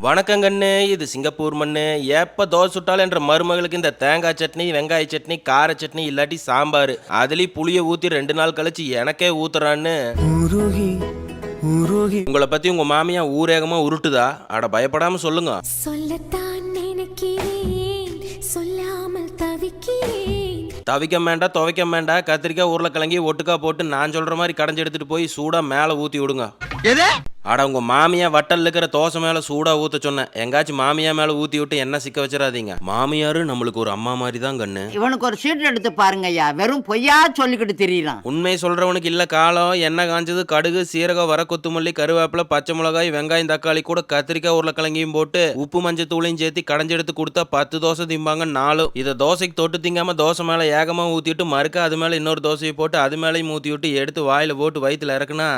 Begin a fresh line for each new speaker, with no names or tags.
வணக்கங்கண்ணு, இது சிங்கப்பூர் மண்ணு. எப்ப தோசை சுட்டாலும் என்ற மருமகளுக்கு இந்த தேங்காய் சட்னி, வெங்காய சட்னி, கார சட்னி இல்லாட்டி சாம்பார், அதுலயும் புளிய ஊத்தி 2 நாள் கழிச்சு எனக்கே ஊத்துறான்னு. உங்களை பத்தி உங்க மாமியா ஊரேகமா உருட்டுதா? அட பயப்படாம சொல்லுங்க.
சொல்லத்தான் நினைக்கிறேன், சொல்லாமல் தவிக்கிறேன்.
தவிக்க வேண்டாம், துவைக்க வேண்டாம், கத்திரிக்காய் உருளைக்கிழங்கி ஒட்டுக்கா போட்டு நான் சொல்ற மாதிரி கடைஞ்சி எடுத்துட்டு போய் சூடா மேல ஊத்தி விடுங்க. அட உங்க மாமியா வட்டல் இருக்கிற தோசை மேல சூடா ஊத்த சொன்னேன். எங்காச்சும் மாமியா மேல ஊத்தி விட்டு என்ன சிக்க வச்சிடாதீங்க. மாமியாரு நம்மளுக்கு ஒரு அம்மா மாதிரி தான் கண்ணு.
இவனுக்கு ஒரு சீட் எடுத்து பாருங்க ஐயா, வெறும் பொய்யா சொல்லிக்கிட்டு தெரியலாம்.
உண்மை சொல்றவனுக்கு இல்ல காலம். எண்ணெய் காஞ்சது, கடுகு, சீரகம், வர கொத்துமல்லி, கருவேப்பிலை, பச்சை மிளகாய், வெங்காயம், தக்காளி கூட கத்திரிக்காய் உருளைக்கிழங்கையும் போட்டு உப்பு மஞ்சள் தூளையும் சேர்த்து கடைஞ்செடுத்து கொடுத்தா 10 தோசை திம்பாங்க 4. இதை தோசைக்கு தொட்டு திங்காம தோசை மேல ஏகமா ஊத்திட்டு மறுக்க அது மேல இன்னொரு தோசையை போட்டு அது மேலையும் ஊத்தி விட்டு எடுத்து வாயில போட்டு வயிற்றுல இறக்குனா